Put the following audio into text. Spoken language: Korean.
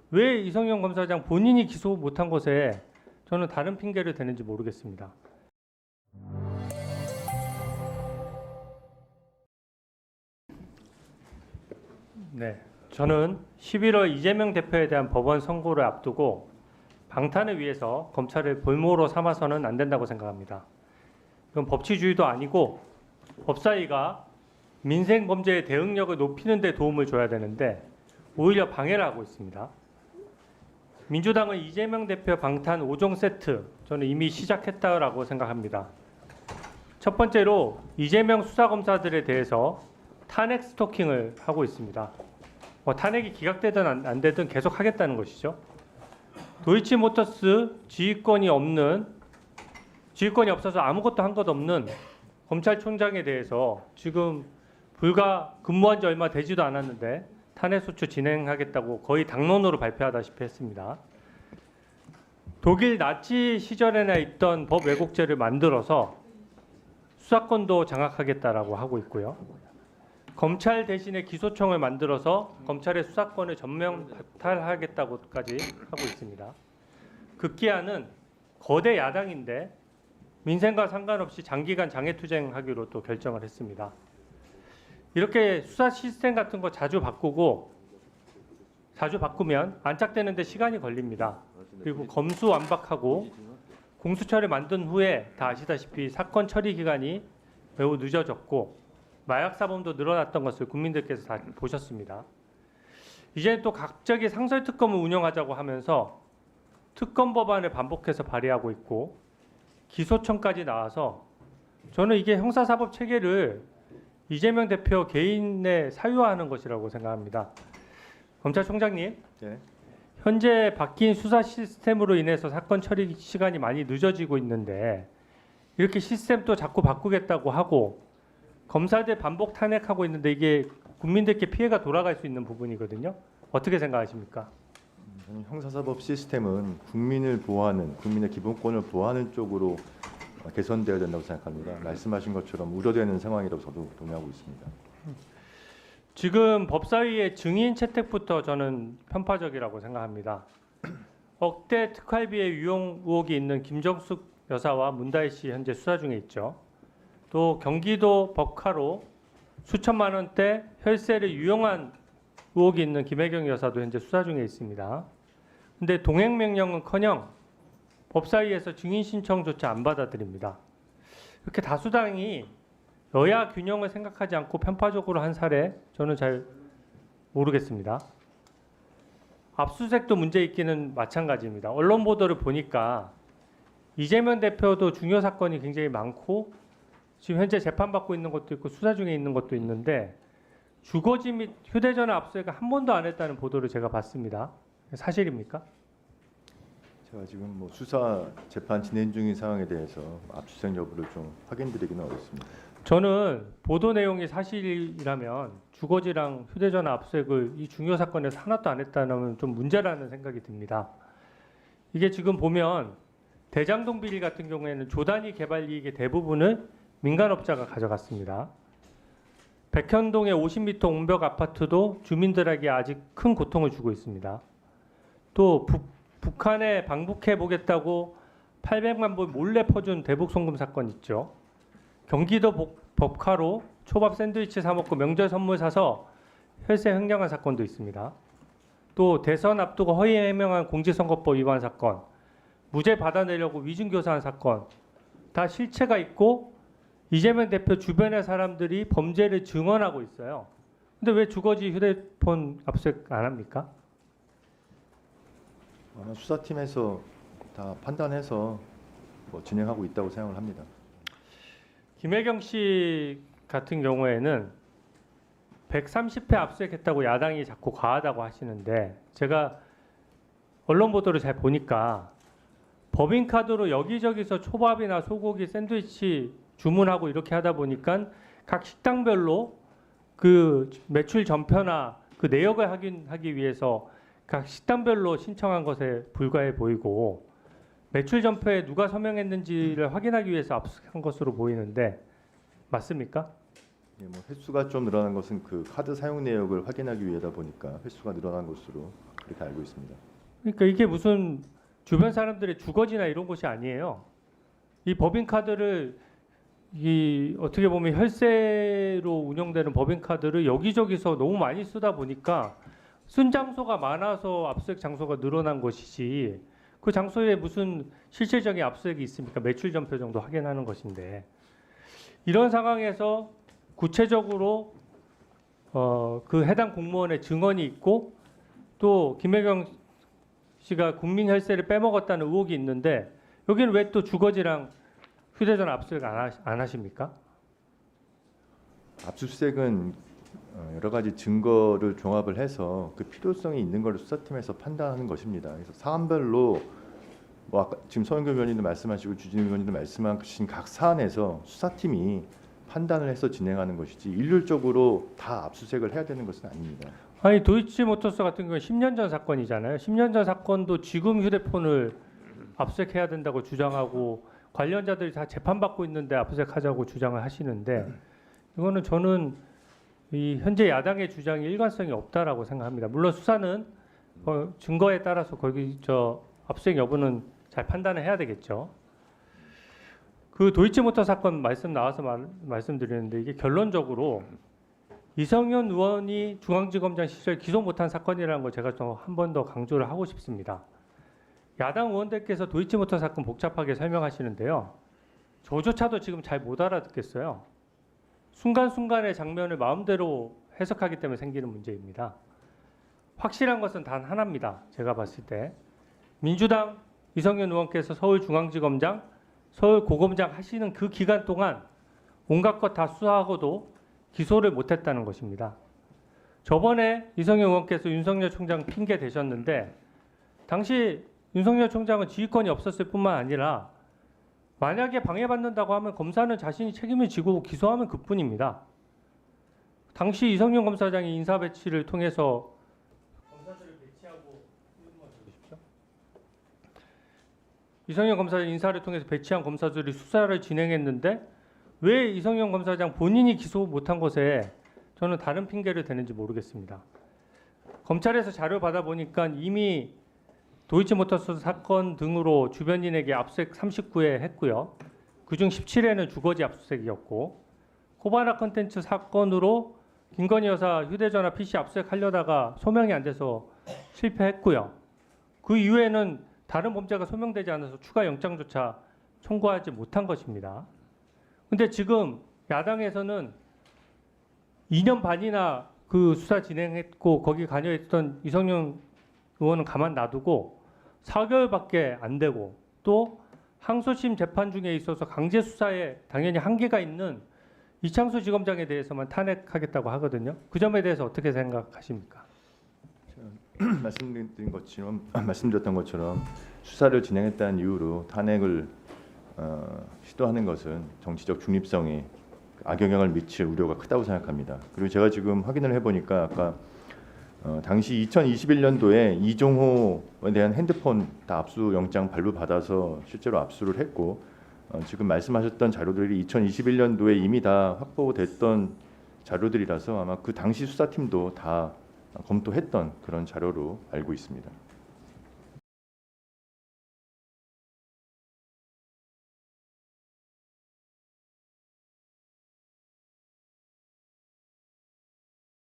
왜 이성영 검사장 본인이 기소 못한 것에 저는 다른 핑계를 대는지 모르겠습니다. 네, 저는 11월 이재명 대표에 대한 법원 선고를 앞두고 방탄을 위해서 검찰을 볼모로 삼아서는 안 된다고 생각합니다. 이건 법치주의도 아니고 법사위가 민생 범죄의 대응력을 높이는 데 도움을 줘야 되는데 오히려 방해를 하고 있습니다. 민주당은 이재명 대표 방탄 5종 세트 저는 이미 시작했다라고 생각합니다. 첫 번째로 이재명 수사검사들에 대해서 탄핵 스토킹을 하고 있습니다. 탄핵이 기각되든 안 되든 계속 하겠다는 것이죠. 도이치모터스 지휘권이 없어서 아무것도 한 것 없는 검찰총장에 대해서 지금 불과 근무한 지 얼마 되지도 않았는데 탄핵소추 진행하겠다고 거의 당론으로 발표하다시피 했습니다. 독일 나치 시절에나 있던 법 왜곡죄를 만들어서 수사권도 장악하겠다라고 하고 있고요. 검찰 대신에 기소청을 만들어서 검찰의 수사권을 전면 박탈하겠다고까지 하고 있습니다. 급기야는 거대 야당인데 민생과 상관없이 장기간 장애투쟁하기로 또 결정을 했습니다. 이렇게 수사 시스템 같은 거 자주 바꾸면 안착되는데 시간이 걸립니다. 그리고 검수완박하고 공수처를 만든 후에 다 아시다시피 사건 처리 기간이 매우 늦어졌고 마약 사범도 늘어났던 것을 국민들께서 다 보셨습니다. 이제 또 갑자기 상설 특검을 운영하자고 하면서 특검 법안을 반복해서 발의하고 있고 기소청까지 나와서 저는 이게 형사사법 체계를 이재명 대표 개인에 사유화하는 것이라고 생각합니다. 검찰총장님, 네. 현재 바뀐 수사 시스템으로 인해서 사건 처리 시간이 많이 늦어지고 있는데 이렇게 시스템도 자꾸 바꾸겠다고 하고 검사들 반복 탄핵하고 있는데 이게 국민들께 피해가 돌아갈 수 있는 부분이거든요. 어떻게 생각하십니까? 저는 형사사법 시스템은 국민을 보호하는, 국민의 기본권을 보호하는 쪽으로 개선되어야 된다고 생각합니다. 말씀하신 것처럼 우려되는 상황이라고 저도 동의하고 있습니다. 지금 법사위의 증인 채택부터 저는 편파적이라고 생각합니다. 억대 특활비의 유용 의혹이 있는 김정숙 여사와 문다혜 씨 현재 수사 중에 있죠. 또 경기도 법카로 수천만 원대 혈세를 유용한 의혹이 있는 김혜경 여사도 현재 수사 중에 있습니다. 근데 동행명령은커녕 법사위에서 증인 신청조차 안 받아들입니다. 이렇게 다수당이 여야 균형을 생각하지 않고 편파적으로 한 사례 저는 잘 모르겠습니다. 압수수색도 문제 있기는 마찬가지입니다. 언론 보도를 보니까 이재명 대표도 중요 사건이 굉장히 많고 지금 현재 재판받고 있는 것도 있고 수사 중에 있는 것도 있는데 주거지 및 휴대전화 압수수색을 한 번도 안 했다는 보도를 제가 봤습니다. 사실입니까? 제가 지금 수사 재판 진행 중인 상황에 대해서 압수수색 여부를 좀 확인드리기는 어렵습니다. 저는 보도 내용이 사실이라면 주거지랑 휴대전화 압수수색을 이 중요 사건에서 하나도 안 했다는 좀 문제라는 생각이 듭니다. 이게 지금 보면 대장동 비리 같은 경우에는 조단위 개발 이익의 대부분을 민간업자가 가져갔습니다. 백현동의 50m 옹벽 아파트도 주민들에게 아직 큰 고통을 주고 있습니다. 또 북한에 방북해 보겠다고 800만 불 몰래 퍼준 대북 송금 사건 있죠. 경기도 법카로 초밥 샌드위치 사 먹고 명절 선물 사서 혈세 횡령한 사건도 있습니다. 또 대선 앞두고 허위 해명한 공직선거법 위반 사건, 무죄 받아내려고 위증교사한 사건 다 실체가 있고 이재명 대표 주변의 사람들이 범죄를 증언하고 있어요. 근데 왜 주거지 휴대폰 압수수색 안 합니까? 아마 수사팀에서 다 판단해서 진행하고 있다고 생각을 합니다. 김혜경 씨 같은 경우에는 130회 압수수색했다고 야당이 자꾸 과하다고 하시는데 제가 언론 보도를 잘 보니까 법인카드로 여기저기서 초밥이나 소고기 샌드위치 주문하고 이렇게 하다 보니까 각 식당별로 그 매출 전표나 그 내역을 확인하기 위해서 각 식당별로 신청한 것에 불과해 보이고 매출 전표에 누가 서명했는지를 확인하기 위해서 압수한 것으로 보이는데 맞습니까? 예, 뭐 횟수가 좀 늘어난 것은 그 카드 사용 내역을 확인하기 위해다 보니까 횟수가 늘어난 것으로 그렇게 알고 있습니다. 그러니까 이게 무슨 주변 사람들의 주거지나 이런 곳이 아니에요. 이 법인카드를 이 어떻게 보면 혈세로 운영되는 법인카드를 여기저기서 너무 많이 쓰다 보니까 쓴 장소가 많아서 압수수색 장소가 늘어난 것이지 그 장소에 무슨 실질적인 압수수색이 있습니까? 매출 전표 정도 확인하는 것인데 이런 상황에서 구체적으로 그 해당 공무원의 증언이 있고 또 김혜경 씨가 국민 혈세를 빼먹었다는 의혹이 있는데 여기는 왜 또 주거지랑 휴대전화 압수수색 안 하십니까? 압수수색은 여러 가지 증거를 종합을 해서 그 필요성이 있는 걸 수사팀에서 판단하는 것입니다. 그래서 사안별로 뭐 아까 지금 서영교 의원님도 말씀하시고 주진우 의원님도 말씀하신 각 사안에서 수사팀이 판단을 해서 진행하는 것이지 일률적으로 다 압수수색을 해야 되는 것은 아닙니다. 아니 도이치모터스 같은 경우는 10년 전 사건이잖아요. 10년 전 사건도 지금 휴대폰을 압수수색해야 된다고 주장하고 관련자들이 다 재판받고 있는데 압수수색하자고 주장을 하시는데 이거는 저는 이 현재 야당의 주장이 일관성이 없다라고 생각합니다. 물론 수사는 증거에 따라서 거기 압수수색 여부는 잘 판단을 해야 되겠죠. 그 도이치모터 사건 나와서 말씀드리는데 이게 결론적으로 이성윤 의원이 중앙지검장 시절 기소 못한 사건이라는 걸 제가 좀 한 번 더 강조를 하고 싶습니다. 야당 의원들께서 도이치모터 사건 복잡하게 설명하시는데요. 저조차도 지금 잘 못 알아듣겠어요. 순간순간의 장면을 마음대로 해석하기 때문에 생기는 문제입니다. 확실한 것은 단 하나입니다. 제가 봤을 때. 민주당 이성윤 의원께서 서울중앙지검장, 서울고검장 하시는 그 기간 동안 온갖 것 다 수사하고도 기소를 못했다는 것입니다. 저번에 이성윤 의원께서 윤석열 총장 핑계 대셨는데 당시 윤석열 총장은 지휘권이 없었을 뿐만 아니라 만약에 방해받는다고 하면 검사는 자신이 책임을 지고 기소하면 그뿐입니다. 당시 이성윤 검사장이 인사 배치를 통해서 검사들을 배치하고 이성윤 검사장 인사를 통해서 배치한 검사들이 수사를 진행했는데 왜 이성윤 검사장 본인이 기소 못한 것에 저는 다른 핑계를 대는지 모르겠습니다. 검찰에서 자료 받아보니까 이미 도이치모터스 사건 등으로 주변인에게 압수수색 39회 했고요. 그중 17회는 주거지 압수수색이었고 코바나 컨텐츠 사건으로 김건희 여사 휴대전화 PC 압수수색하려다가 소명이 안 돼서 실패했고요. 그 이후에는 다른 범죄가 소명되지 않아서 추가 영장조차 청구하지 못한 것입니다. 근데 지금 야당에서는 2년 반이나 그 수사 진행했고 거기 관여했던 이성윤 의원은 가만 놔두고 4개월밖에 안 되고 또 항소심 재판 중에 있어서 강제 수사에 당연히 한계가 있는 이창수 지검장에 대해서만 탄핵하겠다고 하거든요. 그 점에 대해서 어떻게 생각하십니까? 말씀드렸던 것처럼 수사를 진행했다는 이유로 탄핵을 시도하는 것은 정치적 중립성에 악영향을 미칠 우려가 크다고 생각합니다. 그리고 제가 지금 확인을 해보니까 아까 당시 2021년도에 이종호에 대한 핸드폰 다 압수 영장 발부받아서 실제로 압수를 했고 지금 말씀하셨던 자료들이 2021년도에 이미 다 확보됐던 자료들이라서 아마 그 당시 수사팀도 다 검토했던 그런 자료로 알고 있습니다.